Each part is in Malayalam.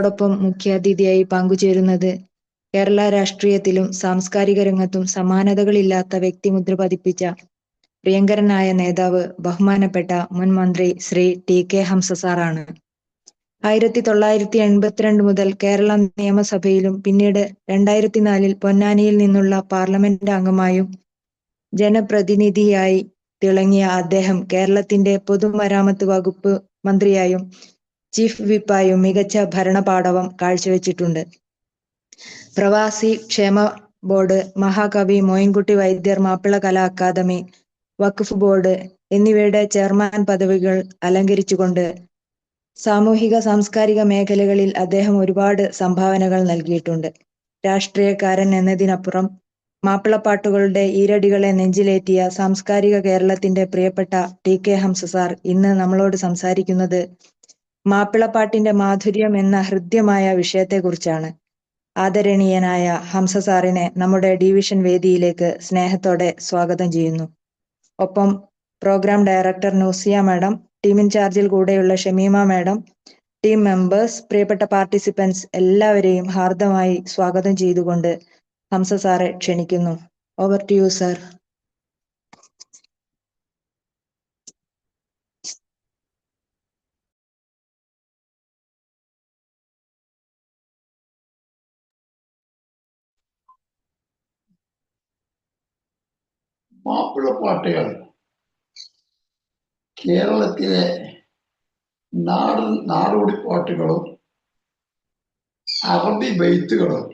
നമ്മോടൊപ്പം മുഖ്യാതിഥിയായി പങ്കുചേരുന്നത് കേരള രാഷ്ട്രീയത്തിലും സാംസ്കാരിക രംഗത്തും സമാനതകളില്ലാത്ത വ്യക്തിമുദ്ര പതിപ്പിച്ച പ്രിയങ്കരനായ നേതാവ് ബഹുമാനപ്പെട്ട മുൻ മന്ത്രി ശ്രീ ടി.കെ. ഹംസ സാറാണ്. 1982 മുതൽ കേരള നിയമസഭയിലും പിന്നീട് 2004 പൊന്നാനിയിൽ നിന്നുള്ള പാർലമെന്റ് അംഗമായും ജനപ്രതിനിധിയായി തിളങ്ങിയ അദ്ദേഹം കേരളത്തിന്റെ പൊതുമരാമത്ത് വകുപ്പ് മന്ത്രിയായും ചീഫ് വിപ്പായും മികച്ച ഭരണപാടവം കാഴ്ചവെച്ചിട്ടുണ്ട്. പ്രവാസി ക്ഷേമ ബോർഡ്, മഹാകവി മോയിൻകുട്ടി വൈദ്യർ മാപ്പിള കലാ അക്കാദമി, വഖഫ് ബോർഡ് എന്നിവയുടെ ചെയർമാൻ പദവികൾ അലങ്കരിച്ചുകൊണ്ട് സാമൂഹിക സാംസ്കാരിക മേഖലകളിൽ അദ്ദേഹം ഒരുപാട് സംഭാവനകൾ നൽകിയിട്ടുണ്ട്. രാഷ്ട്രീയക്കാരൻ എന്നതിനപ്പുറം മാപ്പിളപ്പാട്ടുകളുടെ ഈരടികളെ നെഞ്ചിലേറ്റിയ സാംസ്കാരിക കേരളത്തിന്റെ പ്രിയപ്പെട്ട ടി.കെ. ഹംസ സാർ ഇന്ന് നമ്മളോട് സംസാരിക്കുന്നത് മാപ്പിളപ്പാട്ടിന്റെ മാധുര്യം എന്ന ഹൃദ്യമായ വിഷയത്തെക്കുറിച്ചാണ്. ആദരണീയനായ ഹംസ സാറിനെ നമ്മുടെ ഡിവിഷൻ വേദിയിലേക്ക് സ്നേഹത്തോടെ സ്വാഗതം ചെയ്യുന്നു. ഒപ്പം program director Nusiya madam, team ഇൻചാർജിൽ കൂടെയുള്ള ഷമീമ മാഡം, ടീം മെമ്പേഴ്സ്, പ്രിയപ്പെട്ട പാർട്ടിസിപ്പൻസ് എല്ലാവരെയും ഹാർദമായി സ്വാഗതം ചെയ്തുകൊണ്ട് ഹംസ സാറെ ക്ഷണിക്കുന്നു. Over to you sir. മാപ്പിളപ്പാട്ടുകൾ കേരളത്തിലെ നാടോടിപ്പാട്ടുകളും അറബി ബെയ്ത്തുകളും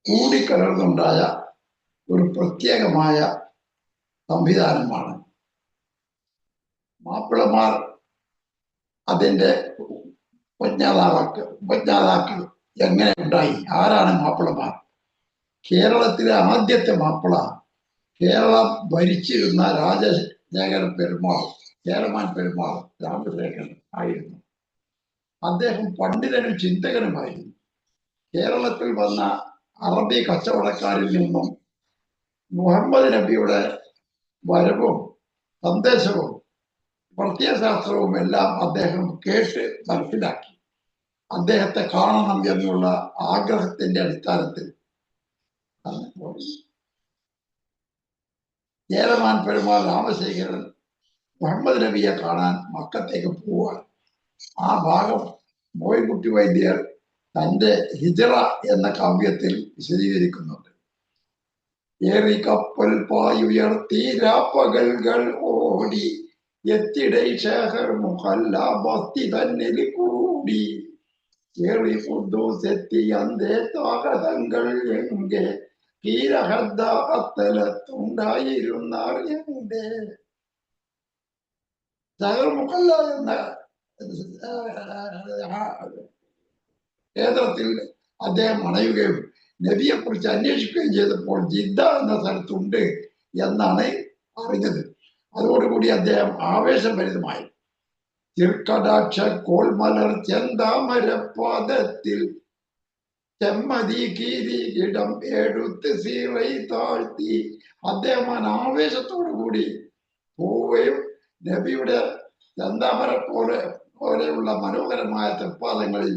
കൂടിക്കലർന്നുണ്ടായ ഒരു പ്രത്യേകമായ സംവിധാനമാണ്. മാപ്പിളമാർ അതിൻ്റെ ഉപജ്ഞാതാക്കൾ എങ്ങനെ ഉണ്ടായി? ആരാണ് മാപ്പിളമാർ? കേരളത്തിലെ ആദ്യത്തെ മാപ്പിള കേരളം ഭരിച്ചിരുന്ന ചേരമാൻ പെരുമാൾ രാമശേഖരൻ ആയിരുന്നു. അദ്ദേഹം പണ്ഡിതനും ചിന്തകനുമായിരുന്നു. കേരളത്തിൽ വന്ന അറബി കച്ചവടക്കാരിൽ നിന്നും മുഹമ്മദ് നബിയുടെ വരവും സന്ദേശവും പ്രത്യയശാസ്ത്രവും എല്ലാം അദ്ദേഹം കേട്ട് മനസ്സിലാക്കി. അദ്ദേഹത്തെ കാണണം എന്നുള്ള ആഗ്രഹത്തിന്റെ അടിസ്ഥാനത്തിൽ ചേരമാൻ പെരുമാൾ രാമശേഖരൻ മുഹമ്മദ് നബിയെ കാണാൻ മക്കത്തേക്ക് പോവുകയാണ്. ആ ഭാഗം മോയിൻകുട്ടി വൈദ്യർ തന്റെ ഹിജറ എന്ന കാവ്യത്തിൽ വിശദീകരിക്കുന്നുണ്ട്. ഏറി കപ്പൽ പായുയർത്തി രാപ്പകൽകൾ ഓടി എത്തിടൈ ഷഹർ മുഹല്ല ബസ്തി തന്നിൽ കൂടി ഏറി ഖുദ്ദൂസെത്തി അന്തേ താകതങ്ങൾ എങ്കെ കീരഹദ്ദാകത്തലത്തുണ്ടായിരുന്നാർ എന്റെ ഷഹർ മുഹല്ല എന്ന കേന്ദ്രത്തിൽ അദ്ദേഹം അണയുകയും നബിയെ കുറിച്ച് അന്വേഷിക്കുകയും ചെയ്തപ്പോൾ ജിദ്ദ എന്ന സ്ഥലത്തുണ്ട് എന്നാണ് അറിഞ്ഞത്. അതോടുകൂടി അദ്ദേഹം ആവേശഭരിതമായി ചിർക്കടാക്ഷ കോൾമലർ ചെന്താമരപാദത്തിൽ ചെമ്മതി കിരീടം എടുത്ത് സീറൈ താഴ്ത്തി അദ്ദേഹം ആവേശത്തോടു കൂടി പോവുകയും നബിയുടെ ചെന്താമര പോലെയുള്ള മനോഹരമായ തൃപ്പാദങ്ങളിൽ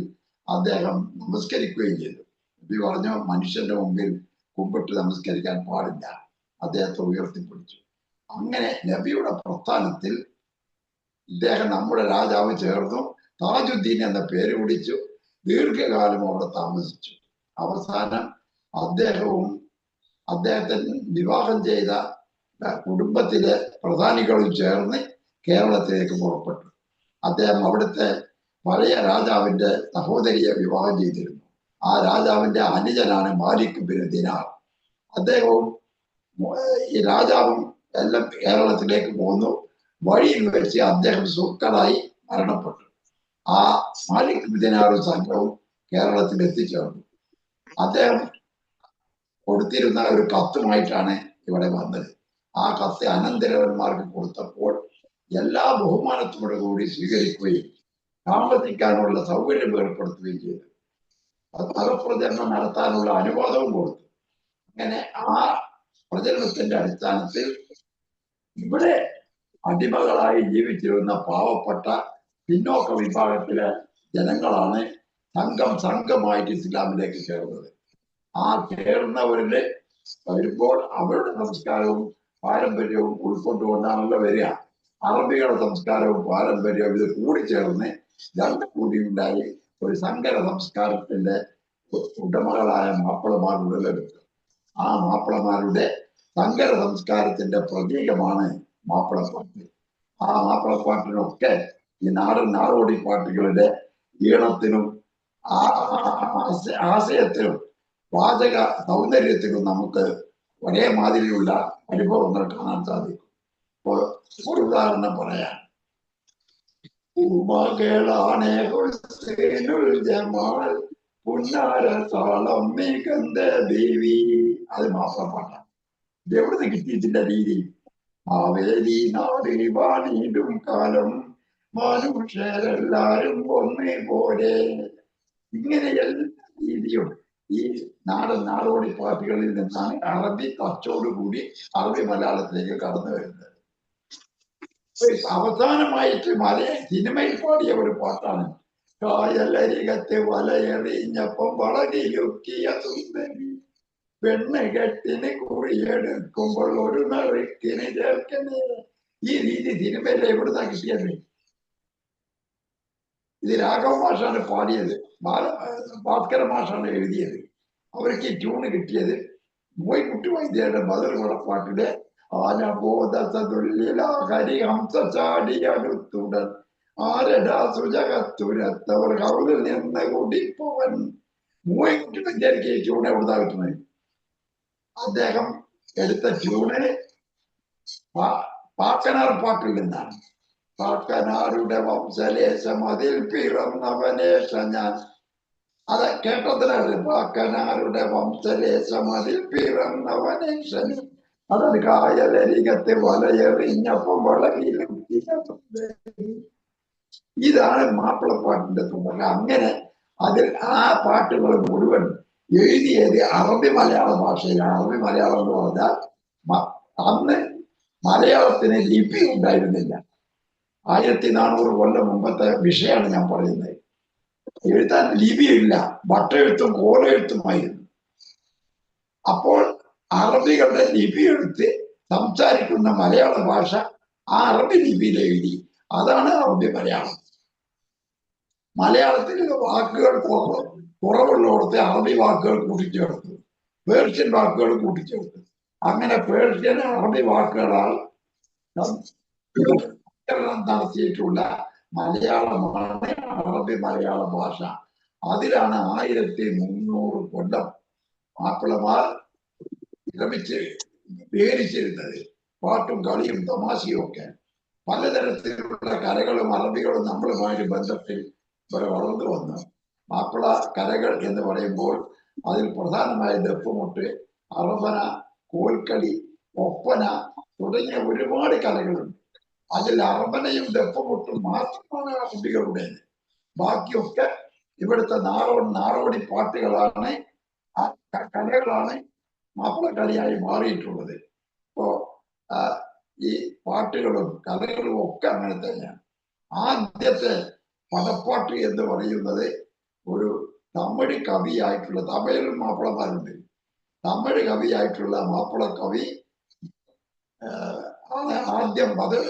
അദ്ദേഹം നമസ്കരിക്കുകയും ചെയ്തു. നബി പറഞ്ഞു, മനുഷ്യന്റെ മുമ്പിൽ കുമ്പിട്ട് നമസ്കരിക്കാൻ പാടില്ല. അദ്ദേഹത്തെ ഉയർത്തിപ്പിടിച്ചു. അങ്ങനെ നബിയുടെ പ്രസ്ഥാനത്തിൽ ഇദ്ദേഹം നമ്മുടെ രാജാവ് ചേർന്നു. താജുദ്ദീൻ എന്ന പേര് വിളിച്ചു. ദീർഘകാലം അവിടെ താമസിച്ചു. അവസാനം അദ്ദേഹവും അദ്ദേഹത്തെ വിവാഹം ചെയ്ത കുടുംബത്തിലെ പ്രധാനികളും ചേർന്ന് കേരളത്തിലേക്ക് പുറപ്പെട്ടു. അദ്ദേഹം അവിടുത്തെ പഴയ രാജാവിന്റെ സഹോദരിയെ വിവാഹം ചെയ്തിരുന്നു. ആ രാജാവിന്റെ അനുജനാണ് മാലിക് ബിൻ ദിനാർ. അദ്ദേഹവും ഈ രാജാവും എല്ലാം കേരളത്തിലേക്ക് പോന്നു. വഴിയിൽ വെച്ച് അദ്ദേഹം സുഖനായി മരണപ്പെട്ടു. ആ മാലിക് ബിൻ ദിനാറും സംഘവും കേരളത്തിൽ എത്തിച്ചേർന്നു. അദ്ദേഹം കൊടുത്തിരുന്ന ഒരു കത്തുമായിട്ടാണ് ഇവിടെ വന്നത്. ആ കത്ത് അനന്തരവന്മാർക്ക് കൊടുത്തപ്പോൾ എല്ലാ ബഹുമാനത്തോടു കൂടി സ്വീകരിക്കുകയും താമസിക്കാനുള്ള സൗകര്യം ഏർപ്പെടുത്തുകയും ചെയ്തു. മതപ്രചരണം നടത്താനുള്ള അനുവാദവും കൊടുത്തു. അങ്ങനെ ആ പ്രചരണത്തിന്റെ അടിസ്ഥാനത്തിൽ ഇവിടെ അടിമകളായി ജീവിച്ചിരുന്ന പാവപ്പെട്ട പിന്നോക്ക വിഭാഗത്തിലെ ജനങ്ങളാണ് സംഘമായിട്ട് ഇസ്ലാമിലേക്ക് ചേർന്നത്. ആ ചേർന്നവരില് വരുമ്പോൾ അവരുടെ സംസ്കാരവും പാരമ്പര്യവും ഉൾക്കൊണ്ടുകൊണ്ടാണല്ലോ വരിക. അറബികളുടെ സംസ്കാരവും പാരമ്പര്യവും ഇത് കൂടിച്ചേർന്ന് രണ്ടും കൂടി ഉണ്ടായി ഒരു സങ്കര സംസ്കാരത്തിന്റെ ഉടമകളായ മാപ്പിളമാർ ഉടലെടുത്തു. ആ മാപ്പിളമാരുടെ സങ്കര സംസ്കാരത്തിന്റെ പ്രതീകമാണ് മാപ്പിളപ്പാട്ട്. ആ മാപ്പിളപ്പാട്ടിനൊക്കെ ഈ നാടോടി പാട്ടുകളുടെ ഈണത്തിനും ആശയത്തിനും വാചക സൗന്ദര്യത്തിനും നമുക്ക് ഒരേ മാതിരിയുള്ള അനുഭവങ്ങൾ കാണാൻ സാധിക്കും. ഇപ്പോൾ ഒരു ഉദാഹരണം പറയാം. ഉമകളാണേ ഹുസൈനുൽ ജമാൽ പുന്നാര താളം മികന്ത ബീവി. അത് മാപ്പിളപ്പാട്ടാണ്. ഇത് എവിടുന്ന് കിട്ടിയിട്ടില്ല രീതി? മാവേലി നാട് വാണിടും കാലം മനുഷ്യരെല്ലാരും ഒന്നേ പോലെ. ഇങ്ങനെ എല്ലാ രീതിയും ഈ നാടോടി പാട്ടുകളിൽ നിന്നാണ് അറബി ടച്ചോടുകൂടി അറബി മലയാളത്തിലേക്ക് കടന്നു വരുന്നത്. അവസാനമായിട്ട് സിനിമയിൽ പാടിയ ഒരു പാട്ടാണ് കായലരികത്ത് വലയെറിഞ്ഞപ്പം വളകിലുക്കിയ സുന്ദരി പെണ്ണ് കെട്ടിന് കുറിയെടുക്കുമ്പോൾ ഒരു നറുക്കിന് ചേർക്കണേ. ഈ രീതി സിനിമയിൽ എവിടുന്നാ കിട്ടിയത്? ഇത് രാഘവ മാഷാണ് പാടിയത്, ഭാസ്കര മാഷാണ് എഴുതിയത്. അവർക്ക് ഈ ട്യൂണ് കിട്ടിയത് മോയ്ക്കുട്ടി വൈദ്യരുടെ ബദർ പാട്ടിലെ ഹരിഹംസ ചാടിയടുത്തുടൻ ആരടാ സുജകത്തുരത്തവർ കൗലിൽ നിന്ന് കുടിപ്പവൻ. മോയ്ക്കുട്ടി വൈദ്യർക്ക് ഈ ട്യൂൺ എവിടുന്നാ കിട്ടുന്നത്? അദ്ദേഹം എടുത്ത ട്യൂണ് പാക്കനാർ പാട്ടിൽ നിന്നാണ്. പാക്കനാരുടെ വംശലേശം അതിൽ പിറന്നവനേശ ഞാൻ. അത് കേട്ടതിനാണ് പാക്കനാരുടെ വംശലേശം അതിൽ പിറന്നവനേശൻ. അതാണ് കായലരികത്ത് വലയെറിഞ്ഞപ്പം വളകിലും. ഇതാണ് മാപ്പിളപ്പാട്ടിന്റെ തുടക്കം. അങ്ങനെ അതിൽ ആ പാട്ടുകൾ മുഴുവൻ എഴുതിയത് അറബി മലയാള ഭാഷയിലാണ്. അറബി മലയാളം എന്ന് പറഞ്ഞാൽ അന്ന് മലയാളത്തിന് ലിപി ഉണ്ടായിരുന്നില്ല. 1400 കൊല്ലം മുമ്പത്തെ വിഷയമാണ് ഞാൻ പറയുന്നത്. എഴുതാൻ ലിപിയില്ല, വട്ടെഴുത്തും കോലെഴുത്തുമായിരുന്നു. അപ്പോൾ അറബികളുടെ ലിപി എടുത്ത് സംസാരിക്കുന്ന മലയാള ഭാഷ ആ അറബി ലിപിയിൽ എഴുതി. അതാണ് അറബി മലയാളം. മലയാളത്തിൽ വാക്കുകൾ കുറവുള്ളിടത്ത് അറബി വാക്കുകൾ കൂട്ടിച്ചേർത്തു, പേർഷ്യൻ വാക്കുകൾ കൂട്ടിച്ചേർത്തു. അങ്ങനെ പേർഷ്യൻ അറബി വാക്കുകളാൽ നടത്തിയിട്ടുള്ള മലയാളമാണ് അറബി മലയാള ഭാഷ. അതിലാണ് 1300 കൊല്ലം മാപ്പിളമാർ ശ്രമിച്ച് പേരിച്ചിരുന്നത്. പാട്ടും കളിയും തമാശയും ഒക്കെ പലതരത്തിലുള്ള കലകളും അറബികളും നമ്മളുമായിട്ട് ബന്ധത്തിൽ ഇവിടെ വളർന്നു വന്നു. മാപ്പിള കലകൾ എന്ന് പറയുമ്പോൾ അതിൽ പ്രധാനമായ ദഫ്മുട്ട്, അറബന, കോൽക്കളി, ഒപ്പന തുടങ്ങിയ ഒരുപാട് കലകളുണ്ട്. അതിൽ അറബനയും ദഫ്മുട്ടും മാത്രമാണ് അറബികളുടെ. ബാക്കിയൊക്കെ ഇവിടുത്തെ നാടോടി പാട്ടുകളാണ്, കലകളാണ് മാപ്പിള കളിയായി മാറിയിട്ടുള്ളത്. ഇപ്പോ ഈ പാട്ടുകളും കലകളും ഒക്കെ അങ്ങനെ തന്നെയാണ്. ആദ്യത്തെ പദപ്പാട്ട് എന്ന് പറയുന്നത് ഒരു തമിഴ് കവിയായിട്ടുള്ള, തമിഴിൽ മാപ്പിളമാരുണ്ട്, തമിഴ് കവിയായിട്ടുള്ള മാപ്പിള കവി ആണ് ആദ്യം അത്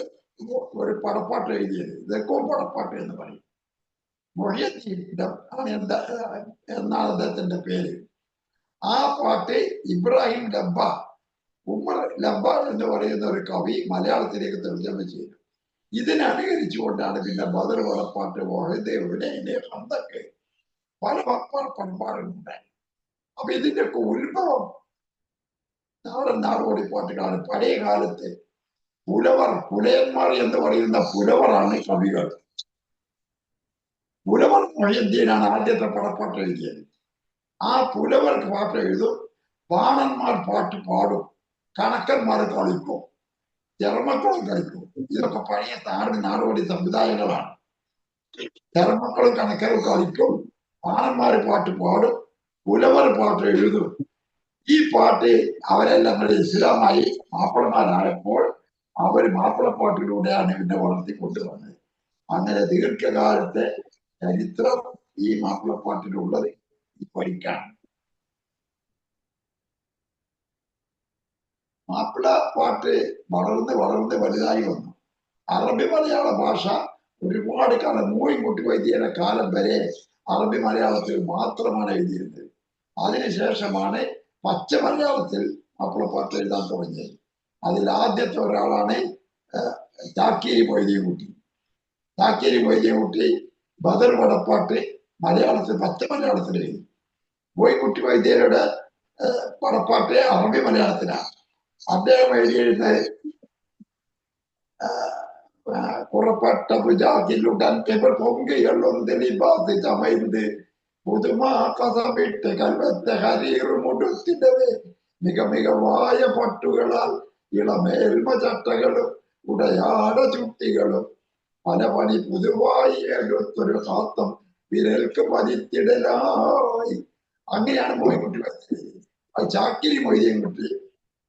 ഒരു പടപ്പാട്ട് എഴുതിയത്. ഇതൊക്കെ പടപ്പാട്ട് എന്ന് പറയും. മൊഴിയത്തീൻ എന്നാണ് അദ്ദേഹത്തിന്റെ പേര്. ആ പാട്ട് ഇബ്രാഹിം ലബ്ബ, ഉമർ ലബ്ബ എന്ന് പറയുന്ന ഒരു കവി മലയാളത്തിലേക്ക് തർജ്ജമ ചെയ്തു. ഇതിനനുകരിച്ചുകൊണ്ടാണ് പിന്നെ ബദർ പടപ്പാട്ട്, വഹദേവിനെ, ഹന്തക്ക്, പല പടപ്പാടുകളുണ്ടായി. അപ്പൊ ഇതിന്റെയൊക്കെ ഉത്ഭവം നാടോടി പാട്ടുകളാണ്. പഴയ കാലത്ത് പുലയന്മാർ എന്ന് പറയുന്ന പുലവറാണ് കവികൾ. പുലവർ മൊഴിയദ്ദീനാണ് ആദ്യത്തെ പടപ്പാട്ട് എഴുതിയത്. ആ പുലവർക്ക് പാട്ട് എഴുതും, പാണന്മാർ പാട്ട് പാടും, കണക്കന്മാർ കളിക്കും, ചെറുമക്കളും കളിക്കും. ഇതൊക്കെ പഴയ നാടോടി സമുദായങ്ങളാണ്. ചെറുമക്കളും കണക്കരും കളിക്കും, പാണന്മാർ പാട്ട് പാടും, പുലവർ പാട്ട് എഴുതും. ഈ പാട്ട് അവരെല്ലാം കൂടി ഇസ്ലാമായി മാപ്പിളമാരായപ്പോൾ അവർ മാപ്പിളപ്പാട്ടിലൂടെയാണ് പിന്നെ വളർത്തിക്കൊണ്ടുവന്നത്. അങ്ങനെ ദീർഘകാലത്തെ ചരിത്രം ഈ മാപ്പിളപ്പാട്ടിലുള്ളത് ഈ വരിക്കാണ്. മാപ്പിളപ്പാട്ട് വളർന്ന് വളർന്ന് വലുതായി വന്നു. അറബി മലയാള ഭാഷ ഒരുപാട് കാലം മോയിൻകുട്ടി വൈദ്യരുടെ കാലം വരെ അറബി മലയാളത്തിൽ മാത്രമാണ് എഴുതിയിരുന്നത്. അതിനുശേഷമാണ് പച്ച മലയാളത്തിൽ മാപ്പിളപ്പാട്ട് എഴുതാൻ തുടങ്ങിയത്. അതിൽ ആദ്യത്തെ ഒരാളാണ് ചാക്കേരി മൊയ്തീൻകുട്ടി. ചാക്കേരി മൊയ്തീൻകുട്ടി ബദർ പടപ്പാട്ട് മലയാളത്തിൽ പച്ച മലയാളത്തിൽ എഴുതി. മോയിൻകുട്ടി വൈദ്യരുടെ പടപ്പാട്ട് അറബി മലയാളത്തിലാണ്. അദ്ദേഹം എഴുതിയിരുന്നത് പുറപ്പെട്ട പുജാതിലുടൻ പൊങ്കയുള്ളൊന്തിലിബാധി ചമൈന്ത് പുതുമാ കഥവിട്ട് കൽവത്തെ ഹരീറുമുടുത്തിടവേ മിക മികവായ പട്ടുകളാൽ ഇളമേൽമ ചട്ടകളും ഉടയാട ചുട്ടികളും പല പണി പുതുവായി എടുത്തൊരു കാത്തം വിരൽക്ക് പതിത്തിടലായി. അങ്ങനെയാണ് മോയിൻകുട്ടി വരച്ചത്. അത് ചാക്കിരി മൊയ്തീൻകുട്ടി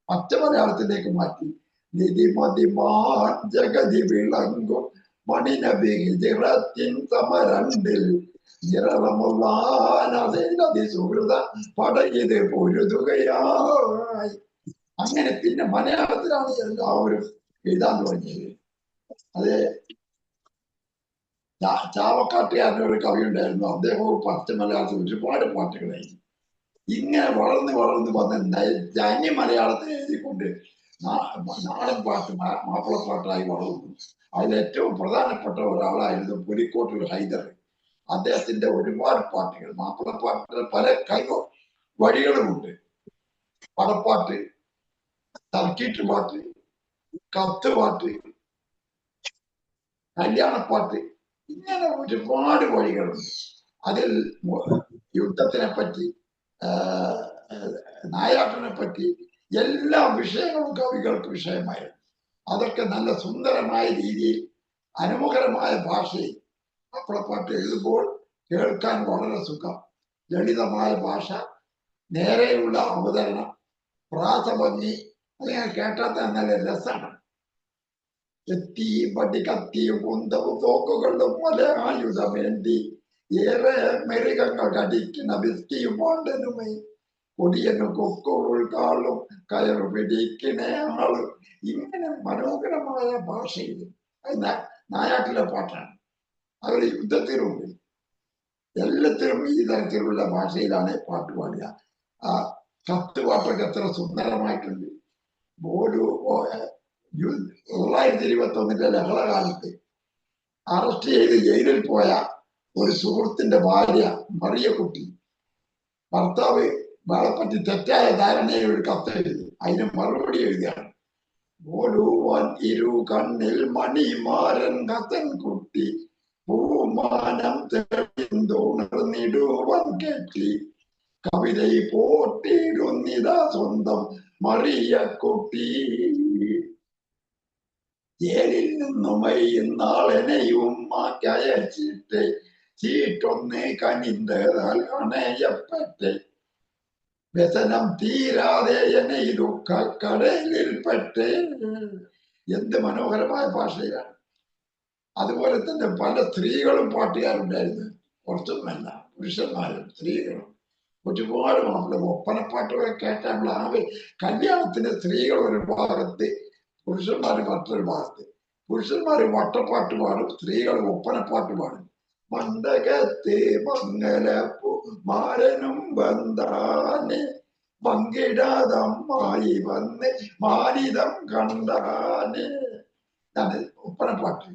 പച്ച മലയാളത്തിലേക്ക് മാറ്റി. നിധിമതിമാൻ ജഗതി വിളങ്കും മണിനബി ഹിജ്റത്തിൻ സമരണ്ടിൽ നിറമുള്ളാനതി സുഹൃത പടയത് പൊരുതുകയായി. അങ്ങനെ പിന്നെ മലയാളത്തിലാണ് എല്ലാവരും എഴുതാൻ തുടങ്ങിയത്. അത് ചാവക്കാട്ടുകാരനൊരു കവി ഉണ്ടായിരുന്നു. അദ്ദേഹവും പച്ച മലയാളത്തിൽ ഒരുപാട് പാട്ടുകൾ എഴുതി. ഇങ്ങനെ വളർന്ന് വളർന്ന് വന്ന് ജന്യ മലയാളത്തിൽ എഴുതിക്കൊണ്ട് നാടൻ പാട്ട് മാപ്പിളപ്പാട്ടായി വളർന്നു. അതിൽ ഏറ്റവും പ്രധാനപ്പെട്ട ഒരാളായിരുന്നു പുലിക്കോട്ടൂർ ഹൈദർ. അദ്ദേഹത്തിന്റെ ഒരുപാട് പാട്ടുകൾ, മാപ്പിളപ്പാട്ടിൽ പല വഴികളുമുണ്ട്. പടപ്പാട്ട്, സർക്കീട്ട് പാട്ട്, കത്ത് പാട്ട്, കല്യാണപ്പാട്ട്, ഇങ്ങനെ ഒരുപാട് വഴികളുണ്ട്. അതിൽ യുദ്ധത്തിനെ പറ്റി, നായാട്ടിനെ പറ്റി എല്ലാ വിഷയങ്ങളും കവികൾക്ക് വിഷയമായിരുന്നു. അതൊക്കെ നല്ല സുന്ദരമായ രീതിയിൽ അനുമുഖരമായ ഭാഷയിൽ മാപ്പിളപ്പാട്ട് എഴുതുമ്പോൾ കേൾക്കാൻ വളരെ സുഖം. ലളിതമായ ഭാഷ, നേരെയുള്ള അവതരണം, പ്രാസഭംഗി, അതിങ്ങനെ കേട്ടാൽ തന്നെ നല്ല രസമാണ്. എത്തിയും പട്ടി കത്തിയും കുന്തവും തോക്കുകളും പല ആയുധമേന്തി ഏറെ മെരുകങ്ങൾ കടിക്കുന്ന വിസ്കിയും പോണ്ടനുമേ കൊടിയനും കൊക്കുകാളും കയറു പിടിക്കണ ആളും. ഇങ്ങനെ മനോഹരമായ ഭാഷയിൽ നായാട്ടിലെ പാട്ടാണ്. അവർ യുദ്ധത്തിലുണ്ട്, എല്ലാത്തിലും ഈ തരത്തിലുള്ള ഭാഷയിലാണ് പാട്ട് പാടുക. ആ കത്ത് പാട്ടൊക്കെ എത്ര സുന്ദരമായിട്ടുണ്ട്. ഒരു 1921 ലഹള കാലത്ത് അറസ്റ്റ് ചെയ്ത് ജയിലിൽ പോയ ഒരു സുഹൃത്തിന്റെ ഭാര്യ മറിയക്കുട്ടി ഭർത്താവ് വളപ്പറ്റി തെറ്റായ ധാരണയിൽ ഒരു കത്ത് എഴുതി. അതിന് മറുപടി എഴുതുകയാണ്. ഓടുവാൻ ഇരു കണ്ണിൽ മണിമാരൻ കത്തൻ കുട്ടി പൂമാനം തെളിന്തുണർന്നിടുവാൻ കെട്ടി കവിതൈ പോട്ടിടുന്നിതാ സ്വന്തം മറിയക്കുട്ടി. ജയിലിൽ നിന്നും നാളെനെയും മാക്കയച്ചിട്ട് ചീട്ടൊന്ന് കനിന്തതാൽ അണയപ്പെട്ടെ വ്യസനം തീരാതെ എന്നെ ദുഃഖക്കടലിൽപ്പെട്ട്. എന്ത് മനോഹരമായ ഭാഷയിലാണ്. അതുപോലെ തന്നെ പല സ്ത്രീകളും പാട്ടുകാരുണ്ടായിരുന്നു. കുറച്ചൊന്നുമല്ല, പുരുഷന്മാരും സ്ത്രീകളും ഒരുപാട് മാപ്പിള ഒപ്പനപ്പാട്ടുകളെ കേട്ടാൽ കല്യാണത്തിന് സ്ത്രീകൾ ഒരു ഭാഗത്ത്, പുരുഷന്മാർ മറ്റൊരു ഭാഗത്ത്. പുരുഷന്മാർ വട്ടപ്പാട്ട് പാടും, സ്ത്രീകൾ ഒപ്പനപ്പാട്ട് പാടും. മണ്ഡകത്ത് മംഗലപ്പൂ മാരനും വന്താനെ പങ്കിടാതമ്മായി വന്ന് മാരിതം കണ്ടാനെ. അത് ഒപ്പനപ്പാട്ട്.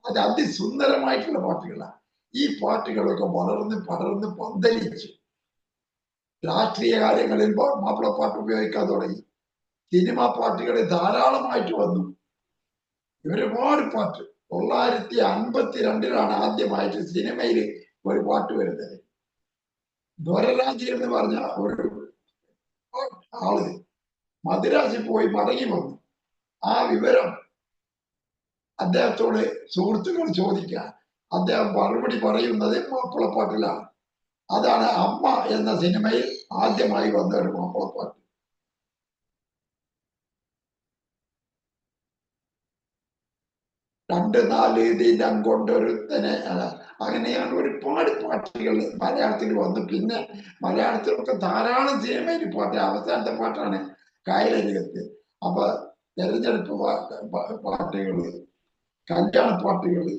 അത് അതിസുന്ദരമായിട്ടുള്ള പാട്ടുകളാണ്. ഈ പാട്ടുകളൊക്കെ വളർന്ന് പടർന്ന് പന്തലിച്ചു. രാഷ്ട്രീയ കാര്യങ്ങളിൽ മാപ്പിളപ്പാട്ട് ഉപയോഗിക്കാൻ തുടങ്ങി. സിനിമാ പാട്ടുകൾ ധാരാളമായിട്ട് വന്നു. ഒരുപാട് പാട്ട്. 1952 ആദ്യമായിട്ട് സിനിമയിൽ ഒരു പാട്ട് വരുന്നത്. ദ്വരരാജി എന്ന് പറഞ്ഞ ഒരു ആള് മദ്രാസിൽ പോയി മടങ്ങി വന്നു. ആ വിവരം അദ്ദേഹത്തോട് സുഹൃത്തുക്കൾ ചോദിക്കുക. അദ്ദേഹം മറുപടി പറയുന്നത് മാപ്പിളപ്പാട്ടിലാണ്. അതാണ് അമ്മ എന്ന സിനിമയിൽ ആദ്യമായി വന്ന ഒരു മാപ്പിളപ്പാട്ട്. രണ്ട് നാല് ദിനം കൊണ്ടൊരുത്തനെ അങ്ങനെയാണ് ഒരുപാട് പാട്ടുകൾ മലയാളത്തിൽ വന്നു. പിന്നെ മലയാളത്തിലൊക്കെ ധാരാളം സിനിമയിൽ പാട്ട്. അവസാനത്തെ പാട്ടാണ് കായലരികത്ത്. അപ്പൊ തെരഞ്ഞെടുപ്പ് പാട്ടുകള്, കല്യാണ പാട്ടുകള്,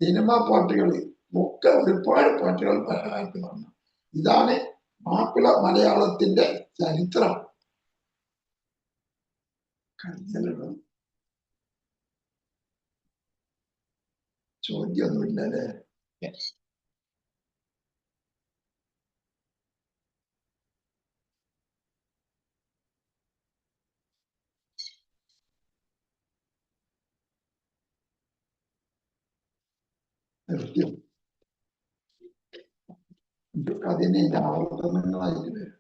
സിനിമാ പാട്ടുകള് ഒക്കെ ഒരുപാട് പാട്ടുകൾ മലയാളത്തിൽ വന്നു. ഇതാണ് മാപ്പിള മലയാളത്തിന്റെ ചരിത്രം. ചോദ്യമൊന്നുമില്ലല്ലേ? നിർത്തി. അതിനെ ആവർത്തനങ്ങളായിട്ട് വരും.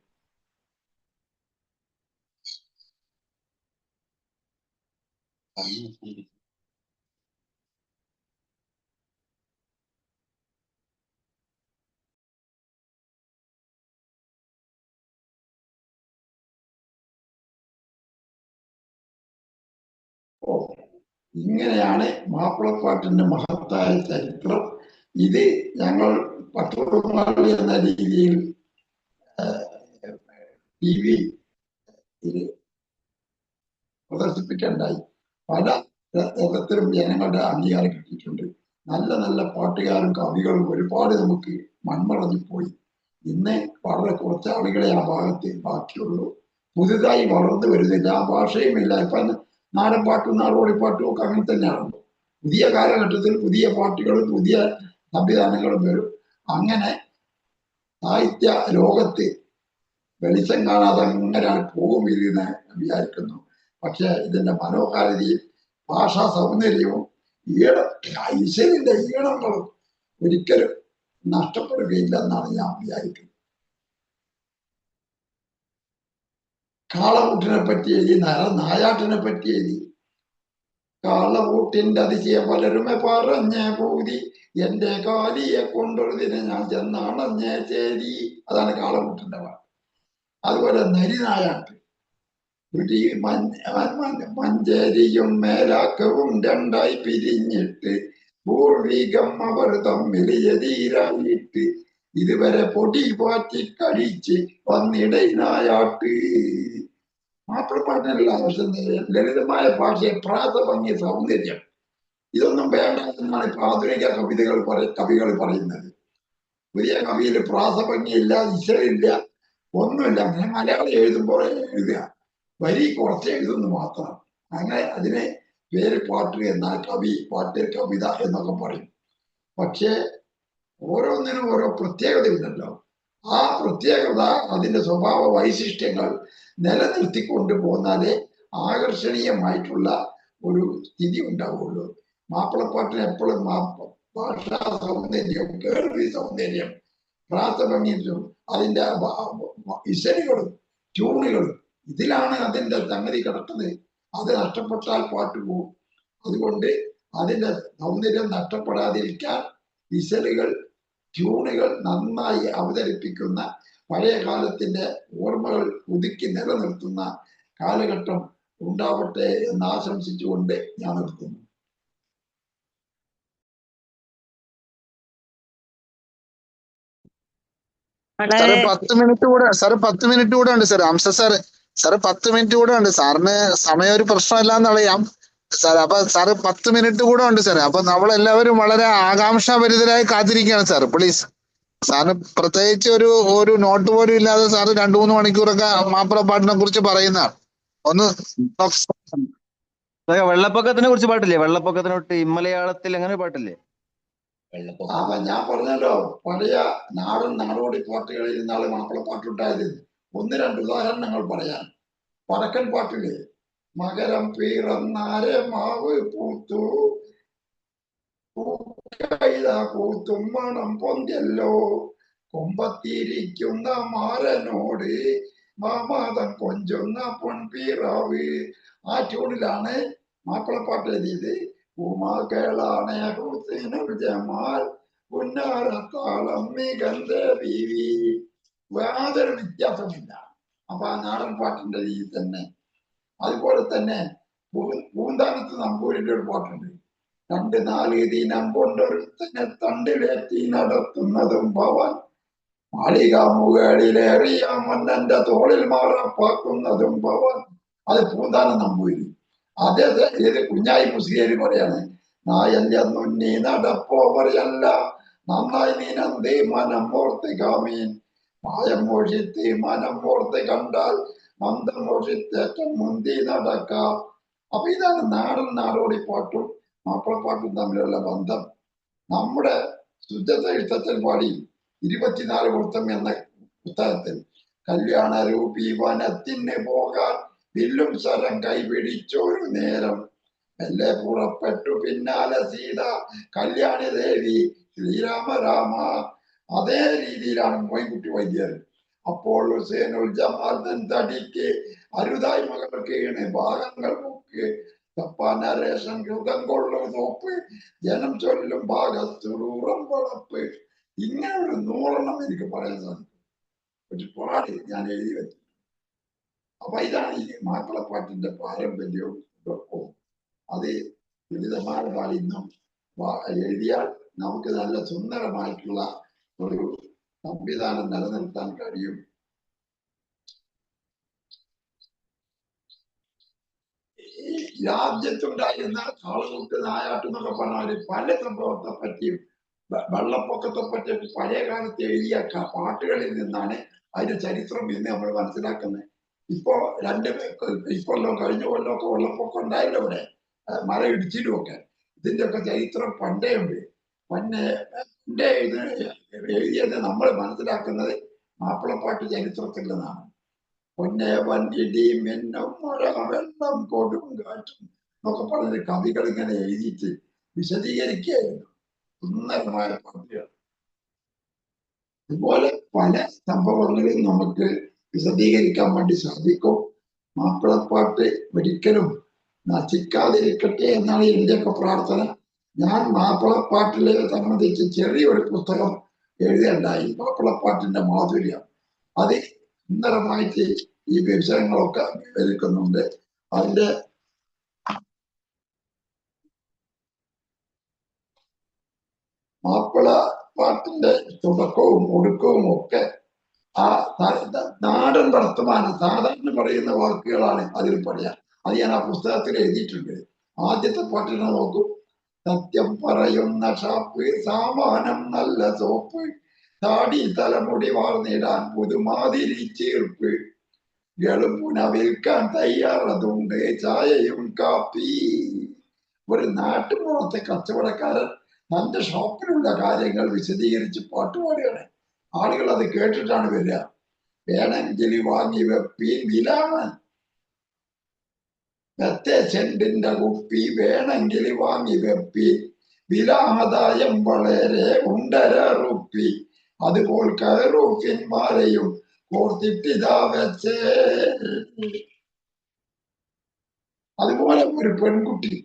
ഇങ്ങനെയാണ് മാപ്പിളപ്പാട്ടിന്റെ മഹത്തായ ചരിത്രം. ഇത് ഞങ്ങൾ പത്രമാളി എന്ന രീതിയിൽ TV പ്രദർശിപ്പിക്കേണ്ടായി. പല തരത്തിലും ജനങ്ങളുടെ അംഗീകാരം കിട്ടിയിട്ടുണ്ട്. നല്ല നല്ല പാട്ടുകാരും കവികളും ഒരുപാട് നമുക്ക് മൺമറഞ്ഞു പോയി. ഇന്ന് വളരെ കുറച്ച് ആളുകളെ ആ ഭാഗത്ത് ബാക്കിയുള്ളൂ. പുതുതായി വളർന്നു വരുന്നില്ല, ആ ഭാഷയുമില്ല. ഇപ്പൊ നാടൻ പാട്ടും നാടോടിപ്പാട്ടും ഒക്കെ അങ്ങനെ തന്നെയാണല്ലോ. പുതിയ കാലഘട്ടത്തിൽ പുതിയ പാട്ടുകളും പുതിയ സംവിധാനങ്ങളും വരും. അങ്ങനെ സാഹിത്യ ലോകത്ത് വെളിച്ചം കാണാതെ അങ്ങനെയാണ് പോകുമെന്ന് വിചാരിക്കുന്നു. പക്ഷെ ഇതിന്റെ മനോഹാരിതയും ഭാഷാ സൗന്ദര്യവും ഈശ്വരന്റെ ഈണങ്ങളും ഒരിക്കലും നഷ്ടപ്പെടുകയില്ലെന്നാണ് ഞാൻ വിചാരിക്കുന്നത്. കാളകൂട്ടിനെ പറ്റി എഴുതി, നായാട്ടിനെ പറ്റി എഴുതി. കാളകൂട്ടിന്റെ അതിശയം പലരുമെ പറഞ്ഞ പൂതി, എന്റെ കാലിയെ കൊണ്ടൊരുതിനെ ഞാൻ ചെന്നാണഞ്ഞ ചേരി. അതാണ് കാളകൂട്ടിന്റെ പാട്ട്. അതുപോലെ നരിനായാട്ട്, മഞ്ചേരിയും മേലാക്കവും രണ്ടായി പിരിഞ്ഞിട്ട് പൂർവികം അവർ തമ്മിൽ എതിരായിട്ട് ഇതുവരെ പൊടി പാറ്റി കഴിച്ച് വന്നിടനായാട്ട്. മാപ്പിളപ്പാട്ടിനുള്ള ആവശ്യം ലളിതമായ ഭാഷയെ പ്രാസഭംഗി സൗന്ദര്യം ഇതൊന്നും വേണ്ട എന്നാണ് ഇപ്പൊ ആധുനിക കവികൾ പറയുന്നത്. പുതിയ കവിയിൽ പ്രാസഭംഗിയില്ല, ഇശയില്ല, ഒന്നുമില്ല. അങ്ങനെ മലയാളം എഴുതുമ്പോൾ എഴുതുക, വരി കുറച്ച് എഴുതുന്നു മാത്രം. അങ്ങനെ അതിനെ പേര് പാട്ട് എന്നാൽ കവി, പാട്ട്, കവിത എന്നൊക്കെ പറയും. പക്ഷേ ഓരോന്നിനും ഓരോ പ്രത്യേകതയുണ്ടല്ലോ. ആ പ്രത്യേകത, അതിന്റെ സ്വഭാവ വൈശിഷ്ട്യങ്ങൾ നിലനിർത്തിക്കൊണ്ട് പോന്നാലേ ആകർഷണീയമായിട്ടുള്ള ഒരു സ്ഥിതി ഉണ്ടാവുള്ളൂ. മാപ്പിളപ്പാട്ടിന് എപ്പോഴും ഭാഷാ സൗന്ദര്യം, കേൾവി സൗന്ദര്യം, പ്രാസഭംഗിയും അതിന്റെ ഇശലുകളും ട്യൂണുകളും, ഇതിലാണ് അതിന്റെ സംഗതി കിടക്കുന്നത്. അത് നഷ്ടപ്പെട്ടാൽ പാട്ട് പോകും. അതുകൊണ്ട് അതിന്റെ സൗന്ദര്യം നഷ്ടപ്പെടാതിരിക്കാൻ ഇശലുകൾ, ട്യൂണുകൾ നന്നായി അവതരിപ്പിക്കുന്ന, പഴയ കാലത്തിന്റെ ഓർമ്മകൾ പുതുക്കി നിലനിർത്തുന്ന കാലഘട്ടം ഉണ്ടാവട്ടെ എന്ന് ആശംസിച്ചുകൊണ്ട് ഞാൻ നിർത്തുന്നു. സാറ് 10 മിനിറ്റ് കൂടെ, സാറ് 10 മിനിറ്റ് കൂടെ ഉണ്ട് സാർ. ഹംസ സാറ് 10 മിനിറ്റ് കൂടെ ഉണ്ട്. സാറിന് സമയം ഒരു പ്രശ്നമല്ലാന്നറിയാം സാർ. അപ്പൊ സാറ് 10 മിനിറ്റ് കൂടെ ഉണ്ട് സാർ. അപ്പൊ നമ്മളെല്ലാവരും വളരെ ആകാംക്ഷാഭരിതരായി കാത്തിരിക്കുകയാണ് സാർ. പ്ലീസ് സാറിന് പ്രത്യേകിച്ച് ഒരു നോട്ട് പോലും ഇല്ലാതെ സാറ് 2-3 മണിക്കൂറൊക്കെ മാപ്പിളപ്പാട്ടിനെ കുറിച്ച് പറയുന്നതാണ്. ഒന്ന് വെള്ളപ്പൊക്കത്തിനെ കുറിച്ച് പാട്ടില്ലേ? വെള്ളപ്പൊക്കത്തിനോട്ട് ഇമ്മലയാളത്തിൽ അങ്ങനെ പാട്ടില്ലേ? അപ്പൊ ഞാൻ പറഞ്ഞല്ലോ, പഴയ നാടോടി പാട്ടുകളിൽ നിന്നാണ് മാപ്പിളപ്പാട്ടുണ്ടായത്. 1-2 ഉദാഹരണങ്ങൾ പറയാൻ. വടക്കൻ പാട്ടില് മകരം പിറന്നാരെ മാവ് പൂത്തു, പൂത്തും മണം പൊന്തിയല്ലോ, കൊമ്പത്തിരിക്കുന്ന മാരനോട് മാമാതം കൊഞ്ചുന്ന പൊൻപീറാവ്. ആ ട്യൂണിലാണ് മാപ്പിളപ്പാട്ട് എഴുതിയത്. ഉമകളാണ് ഹുസൈനുൽ ജമാൽ, പുന്നാരത്താളം മികந்த ബീവി. യാതൊരു വ്യത്യാസമില്ല. അപ്പൊ ആ നാടൻ പാട്ടിന്റെ രീതി തന്നെ. അതുപോലെ തന്നെ പൂന്താനത്ത് നമ്പൂരിന്റെ ഒരു പാട്ടുണ്ട്, 2-4 ദിനം കൊണ്ടൊരുത്തനെ തണ്ടിലേറ്റി നടത്തുന്നതും ഭവൻ. മാളിക മുകളിലേറിയ മന്നന്റെ തോളിൽ മാറപ്പാക്കുന്നതും ഭവൻ. അത് പൂന്താനം നമ്പൂരി. അദ്ദേഹത്തെ ഏത് കുഞ്ഞായി മുസ്ലിയാര് പറയാണ്, നായന്റെ നുന്നി നടപ്പോവറിയല്ല നന്നായി നീനന്തേ മനം ഓർത്ത് കാമീൻ. മായം മോഷിത്ത് മനം ഓർത്ത് കണ്ടാൽ മന്ദം മോഷിത്തേറ്റം മുന്തി നടക്കാം. അപ്പൊ ഇതാണ് നാടൻ നാടോടി പാട്ടും മാപ്പിളപ്പാട്ടും തമ്മിലുള്ള ബന്ധം. നമ്മുടെ ശുദ്ധ ഇഷ്ടത്തിൽ പാടി 24 വൃത്തം എന്ന പുസ്തകത്തിൽ കല്യാണ രൂപി വനത്തിന് പോകാൻ വില്ലും ശരം കൈപിടിച്ചൊരു നേരം മെല്ലെ പുറപ്പെട്ടു പിന്നാലെ സീത കല്യാണി ദേവി ശ്രീരാമ രാമ. അതേ രീതിയിലാണ് മോയിൻകുട്ടി വൈദ്യർ. അപ്പോൾ ഹുസൈനുൽ ജമാൽ തടിക്ക് അരുതായി മകൾക്ക് ഭാഗങ്ങൾ മുക്ക് നരേഷൻ യുഗം കൊള്ളും നോപ്പ് ജനം ചൊല്ലും ഭാഗത്തുറം വളപ്പ്. ഇങ്ങനെ ഒരു 100 എനിക്ക് പറയാൻ സാധിക്കും. ഒരുപാട് ഞാൻ എഴുതി വെച്ചു. അപ്പൊ ഇതാണ് ഈ മാപ്പിളപ്പാട്ടിന്റെ പാരമ്പര്യവും ഇതൊക്കെ. അത് ലളിതമായ ഇന്നും എഴുതിയാൽ നമുക്ക് നല്ല സുന്ദരമായിട്ടുള്ള ഒരു സംവിധാനം നിലനിർത്താൻ കഴിയും. ഈ രാജ്യത്തുണ്ടായിരുന്ന കാളകൂട്ട് നായാട്ട് എന്നൊക്കെ പറഞ്ഞാൽ പല സംഭവത്തെ പറ്റിയും വെള്ളപ്പൊക്കത്തെ പറ്റി പഴയ കാലത്ത് എഴുതിയ പാട്ടുകളിൽ നിന്നാണ് അതിന്റെ ചരിത്രം എന്ന് നമ്മൾ മനസ്സിലാക്കുന്നത്. ഇപ്പോ ഇക്കൊല്ലം കഴിഞ്ഞ കൊല്ലമൊക്കെ വെള്ളപ്പൊക്കം ഉണ്ടായല്ലോ ഇവിടെ, മല ഇടിച്ചിലും ഒക്കെ. ഇതിന്റെ ഒക്കെ ചരിത്രം പണ്ടേ ഉണ്ട്. പണ്ടേ ഇത് എഴുതിയത് നമ്മൾ മനസ്സിലാക്കുന്നത് മാപ്പിളപ്പാട്ട് ചരിത്രത്തിൽ നിന്നാണ്. പൊന്നെ വൻകിടി മിന്നും മഴ വെള്ളം കൊടും കാറ്റും എന്നൊക്കെ പറഞ്ഞ കവികൾ ഇങ്ങനെ എഴുതിയിട്ട് വിശദീകരിക്കുകയായിരുന്നു. സുന്ദരമായ പാട്ടുകൾ. ഇതുപോലെ പല സംഭവങ്ങളും നമുക്ക് വിശദീകരിക്കാൻ വേണ്ടി സാധിക്കും. മാപ്പിളപ്പാട്ട് ഒരിക്കലും നശിക്കാതിരിക്കട്ടെ എന്നാണ് എന്റെയൊക്കെ പ്രാർത്ഥന. ഞാൻ മാപ്പിളപ്പാട്ടിനെ സംബന്ധിച്ച് ചെറിയൊരു പുസ്തകം എഴുതുകയുണ്ടായി, മാപ്പിളപ്പാട്ടിന്റെ മാധുര്യം. അത് സുന്ദരമായിട്ട് ഈ വിഷയങ്ങളൊക്കെ വിവരിക്കുന്നുണ്ട്. അതിന്റെ മാപ്പിള പാട്ടിന്റെ തുടക്കവും ഒടുക്കവും ഒക്കെ ആ നാടൻ വർത്തമാനം സാധാരണ പറയുന്ന വാക്കുകളാണ് അതിൽ പറയാ. അത് ഞാൻ ആ പുസ്തകത്തിൽ എഴുതിയിട്ടുണ്ട്. ആദ്യത്തെ പാട്ടിനെ നോക്കൂ. സത്യം പറയുന്ന ഷാപ്പ്, സാമാനം നല്ല സോപ്പ്, താടി തലമുടി വാർന്നിടാൻ പുതുമാതിരി ചേർപ്പ്, എളുപ്പുന വിൽക്കാൻ തയ്യാറതുണ്ട് ചായയും കാപ്പി. ഒരു നാട്ടുപുറത്തെ കച്ചവടക്കാരൻ തന്റെ ഷോപ്പിലുള്ള കാര്യങ്ങൾ വിശദീകരിച്ച് പാട്ടുപാടുകയാണ്. ആളുകൾ അത് കേട്ടിട്ടാണ് വരിക. വേണമെങ്കിൽ വാങ്ങി വെപ്പി വിലാണ് വെത്തേ ചെണ്ടിന്റെ കുപ്പി, വേണമെങ്കിൽ വാങ്ങി വെപ്പി വില ആദായം വളരെ 1.5 റുപ്പി. അതുപോൽ കയറൂഫിന്മാരെയും കോർത്തിട്ടിതാ വെച്ചേ. അതുപോലെ ഒരു പെൺകുട്ടി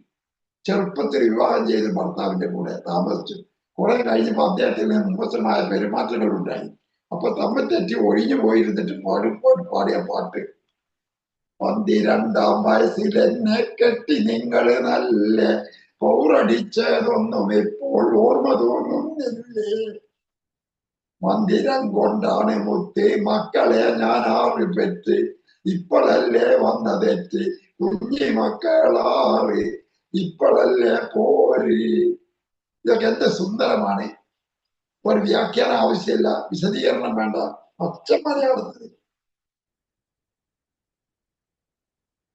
ചെറുപ്പത്തിൽ വിവാഹം ചെയ്ത് ഭർത്താവിന്റെ കൂടെ താമസിച്ചു. കുറെ കഴിഞ്ഞപ്പോ അദ്ദേഹത്തിന് മോശമായ പെരുമാറ്റങ്ങൾ ഉണ്ടായി. അപ്പൊ തമ്മിൽ തെറ്റി ഒഴിഞ്ഞു പോയിരുന്നിട്ട് പാടിയ പാട്ട്, 12-ാം വയസ്സിൽ എന്നെ കെട്ടി നിങ്ങൾ നല്ല പൗറടിച്ചതൊന്നും ഇപ്പോൾ ഓർമ്മ തോന്നുന്നില്ലേ. മന്ദിരം കൊണ്ടാണ് മുത്ത് മക്കളെ ഞാൻ 6 പെറ്റ്, ഇപ്പോഴല്ലേ വന്ന തെറ്റ് കുഞ്ഞി മക്കളാറ്, ഇപ്പോഴല്ലേ പോര്. ഇതൊക്കെ എന്ത് സുന്ദരമാണ്. ഒരു വ്യാഖ്യാനം ആവശ്യമില്ല, വിശദീകരണം വേണ്ട, പച്ച മലയാളത്തിൽ.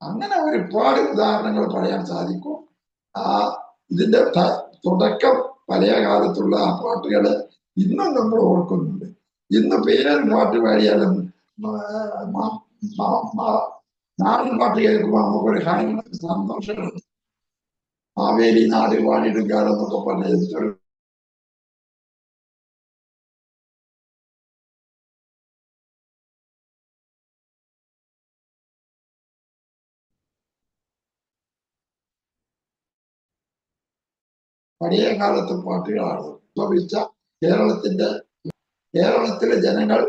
അങ്ങനെ ഒരുപാട് ഉദാഹരണങ്ങൾ പറയാൻ സാധിക്കും. ഇതിന്റെ തുടക്കം പഴയ കാലത്തുള്ള ആ പാട്ടുകള് ഇന്നും നമ്മൾ ഓർക്കുന്നുണ്ട്. ഇന്ന് പേരും പാട്ട് പാടിയാലും നാടൻ പാട്ട് കേൾക്കുമ്പോൾ നമുക്കൊരു സന്തോഷമാണ്. മാവേലി നാട് പാടിയെടുക്കാറെന്നൊക്കെ പറഞ്ഞ പഴയ കാലത്തെ പാട്ടുകളാണ് ഉത്ഭവിച്ച കേരളത്തിലെ ജനങ്ങൾ,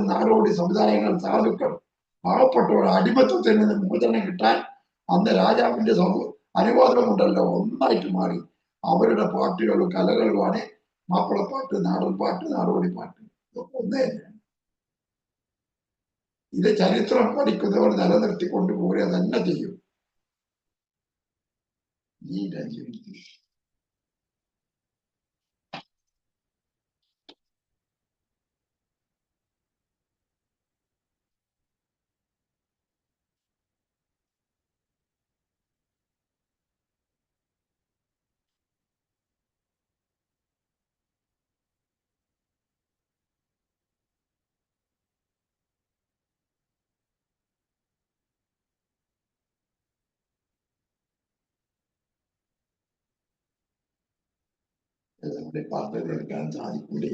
നാടോടി സമുദായങ്ങൾ, സാധുക്കൾ, പാവപ്പെട്ടവർ അടിമത്തത്തിൽ നിന്ന് മോചനം കിട്ടാൻ അന്ന് രാജാവിന്റെ അനുവാദമുണ്ടല്ലോ ഒന്നായിട്ട് മാറി. അവരുടെ പാട്ടുകളും കലകളുമാണ് മാപ്പിളപ്പാട്ട്, നാടൻപാട്ട്, നാടോടിപ്പാട്ട്. ഇതൊക്കെ ഒന്നേ തന്നെയാണ്. ഇത് ചരിത്രം പഠിക്കുന്നവർ നിലനിർത്തിക്കൊണ്ട് പോരുക തന്നെ ചെയ്യും. ഈ രാജ്യം നമ്മുടെ പാട്ട് കേൾക്കാൻ സാധിക്കൂലേ?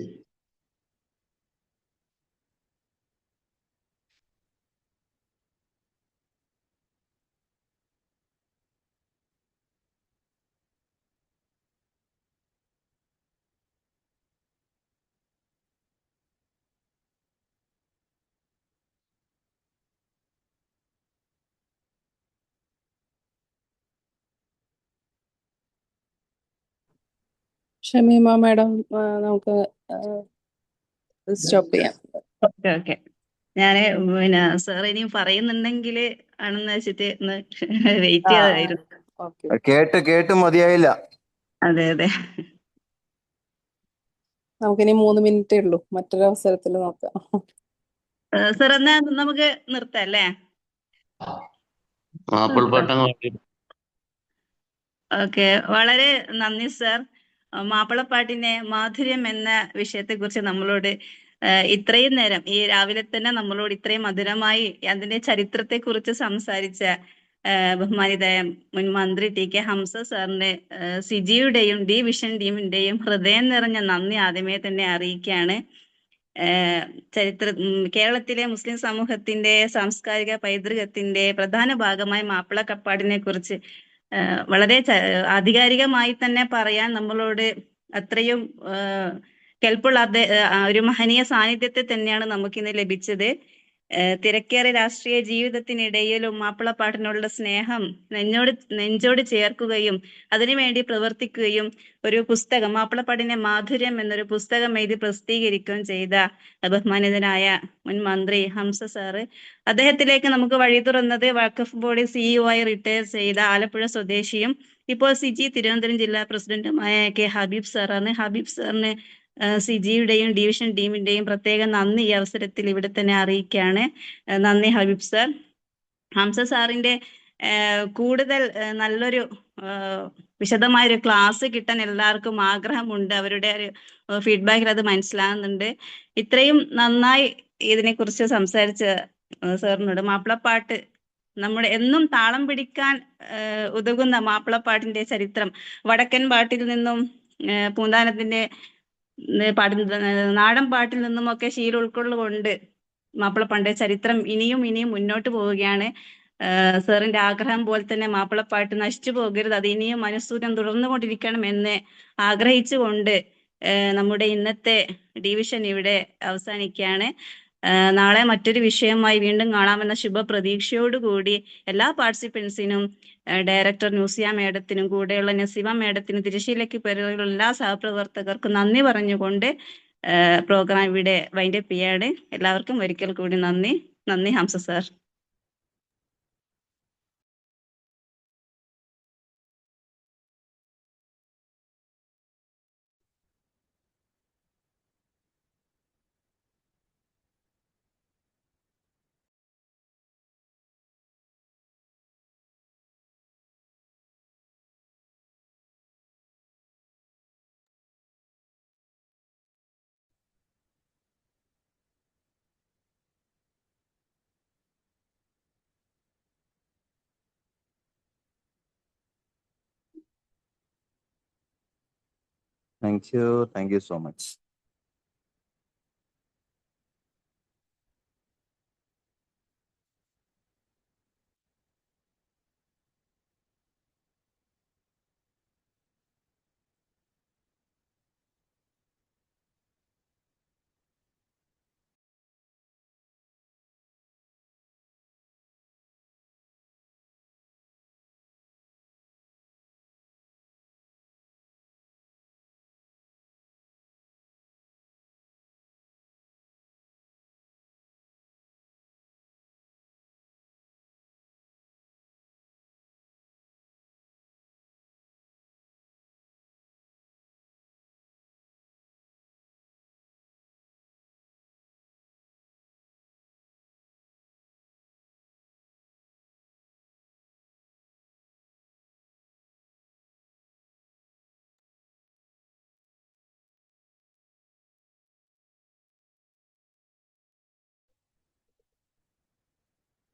ഷമീമ മാഡം, നമുക്ക് സ്റ്റോപ്പ് ചെയ്യാം. Okay okay. ഞാന് പിന്നെ സാർ ഇനിയും പറയുന്നുണ്ടെങ്കിൽ ആണെന്ന് വെച്ചിട്ട് ഒന്ന് വെയിറ്റ് ചെയ്തായിരുന്നു. ഓക്കെ, കേട്ട് മതിയായില്ല. അതെ അതെ. നമുക്കിനി 3 മിനിറ്റേ ഉള്ളൂ, മറ്റൊരു അവസരത്തിൽ നോക്കാം. സാർ എന്നാ നമുക്ക് നിർത്താം അല്ലേ? ഓക്കെ, വളരെ നന്ദി സാർ. മാപ്പിളപ്പാട്ടിന്റെ മാധുര്യം എന്ന വിഷയത്തെക്കുറിച്ച് നമ്മളോട് ഇത്രയും നേരം, ഈ രാവിലെ തന്നെ നമ്മളോട് ഇത്രയും മധുരമായി അതിന്റെ ചരിത്രത്തെക്കുറിച്ച് സംസാരിച്ച ബഹുമാനിതായ മുൻ മന്ത്രി ടി കെ ഹംസ സാറിന്റെ, സിജിയുടെയും ഡി വിഷൻ ടീമിന്റെയും ഹൃദയം നിറഞ്ഞ നന്ദി ആദ്യമേ തന്നെ അറിയിക്കുകയാണ്. കേരളത്തിലെ മുസ്ലിം സമൂഹത്തിന്റെ സാംസ്കാരിക പൈതൃകത്തിന്റെ പ്രധാന ഭാഗമായ മാപ്പിളപ്പാട്ടിനെ കുറിച്ച് വളരെ ആധികാരികമായി തന്നെ പറയാൻ നമ്മളോട് അത്രയും കെൽപ്പുള്ള ഒരു മഹനീയ സാന്നിധ്യത്തെ തന്നെയാണ് നമുക്കിന്ന് ലഭിച്ചത്. തിരക്കേറിയ രാഷ്ട്രീയ ജീവിതത്തിനിടയിലും മാപ്പിളപ്പാട്ടിനോടുള്ള സ്നേഹം നെഞ്ചോട് ചേർക്കുകയും അതിനുവേണ്ടി പ്രവർത്തിക്കുകയും ഒരു പുസ്തകം, മാപ്പിളപ്പാട്ടിന്റെ മാധുര്യം എന്നൊരു പുസ്തകം എഴുതി പ്രസിദ്ധീകരിക്കുകയും ചെയ്ത ബഹുമാനിതനായ മുൻ മന്ത്രി ഹംസ സാറ്, അദ്ദേഹത്തിലേക്ക് നമുക്ക് വഴി തുറന്നത് വഖഫ് ബോർഡ് CEO ആയി റിട്ടയർ ചെയ്ത ആലപ്പുഴ സ്വദേശിയും ഇപ്പോൾ സിജി തിരുവനന്തപുരം ജില്ലാ പ്രസിഡന്റുമായ കെ ഹബീബ് സാറാണ്. ഹബീബ് സാറിന് സിജിയുടെയും ഡിവിഷൻ ടീമിന്റെയും പ്രത്യേക നന്ദി ഈ അവസരത്തിൽ ഇവിടെ തന്നെ അറിയിക്കുകയാണ്. നന്ദി ഹബീബ് സാർ. ഹംസ സാറിന്റെ കൂടുതൽ നല്ലൊരു വിശദമായൊരു ക്ലാസ് കിട്ടാൻ എല്ലാവർക്കും ആഗ്രഹമുണ്ട്. അവരുടെ ഒരു ഫീഡ്ബാക്കിൽ അത് മനസ്സിലാകുന്നുണ്ട്. ഇത്രയും നന്നായി ഇതിനെക്കുറിച്ച് സംസാരിച്ച സാറിനോട്, മാപ്പിളപ്പാട്ട് നമ്മുടെ എന്നും താളം പിടിക്കാൻ ഉതകുന്ന മാപ്പിളപ്പാട്ടിന്റെ ചരിത്രം, വടക്കൻ പാട്ടിൽ നിന്നും പൂന്താനത്തിന്റെ നാടൻ പാട്ടിൽ നിന്നുമൊക്കെ ശീലം ഉൾക്കൊള്ളുകൊണ്ട് മാപ്പിളപ്പാട്ടിന്റെ ചരിത്രം ഇനിയും മുന്നോട്ട് പോവുകയാണ്. സാറിന്റെ ആഗ്രഹം പോലെ തന്നെ മാപ്പിളപ്പാട്ട് നശിച്ചു പോകരുത്, അത് ഇനിയും അനുസ്യൂതം തുടർന്നുകൊണ്ടിരിക്കണം എന്ന് ആഗ്രഹിച്ചുകൊണ്ട് നമ്മുടെ ഇന്നത്തെ ഡിവിഷൻ ഇവിടെ അവസാനിക്കുകയാണ്. നാളെ മറ്റൊരു വിഷയമായി വീണ്ടും കാണാമെന്ന ശുഭപ്രതീക്ഷയോടുകൂടി എല്ലാ പാർട്ടിസിപ്പൻസിനും, ഡയറക്ടർ ന്യൂസിയ മേഡത്തിനും കൂടെയുള്ള നസീമ മേഡത്തിനും തിരശ്ശീലയ്ക്ക് പേരുള്ള എല്ലാ സഹപ്രവർത്തകർക്കും നന്ദി പറഞ്ഞുകൊണ്ട് പ്രോഗ്രാം ഇവിടെ വൈൻഡപ്പ് ചെയ്യാണ്. എല്ലാവർക്കും ഒരിക്കൽ കൂടി നന്ദി Hamza sir. Thank you. Thank you so much.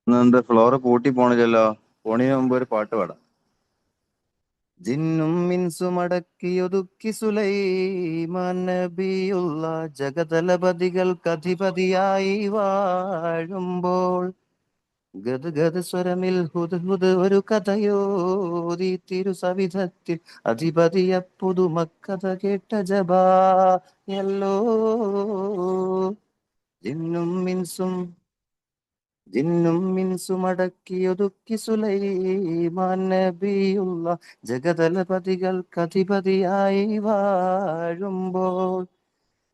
എന്താ ഫ്ലോറ് പൂട്ടി പോണില്ലല്ലോ? പോണിന് മുമ്പ് ഒരു പാട്ട് പാടാം. ജിന്നും മിൻസും അടക്കിയൊതുക്കി സുലൈമാൻ നബിയുള്ള ജഗതലപതികൾക്കധിപതിയായി വാഴുമ്പോൾ ഗദ്ഗദ സ്വരമിൽ ഹുദ്ഹുദ് ഒരു കഥയോതി തിരുസവിധത്തിൽ അധിപതിയ പുതുമക്കഥ കേട്ട ജബായല്ലോ. ജിന്നും മിൻസും അടക്കിയൊതുക്കി സുലൈമാൻ നബിയുള്ള ജഗതലപതികൾക്കധിപതിയായി വാഴുമ്പോൾ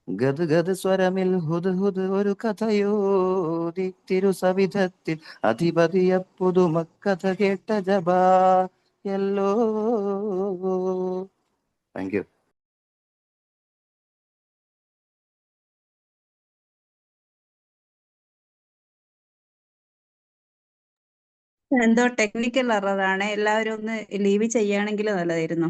ഗദ്ഗദ സ്വരമിൽ ഹുദ്ഹുദ് ഒരു കഥയോതി തിരുസവിധത്തിൽ അധിപതിയ പുതുമക്കഥ കേട്ട ജബായല്ലോ. Thank you. എന്തോ ടെക്നിക്കൽ എററാണ്. എല്ലാവരും ഒന്ന് ലീവ് ചെയ്യുകയാണെങ്കിൽ നല്ലതായിരുന്നു.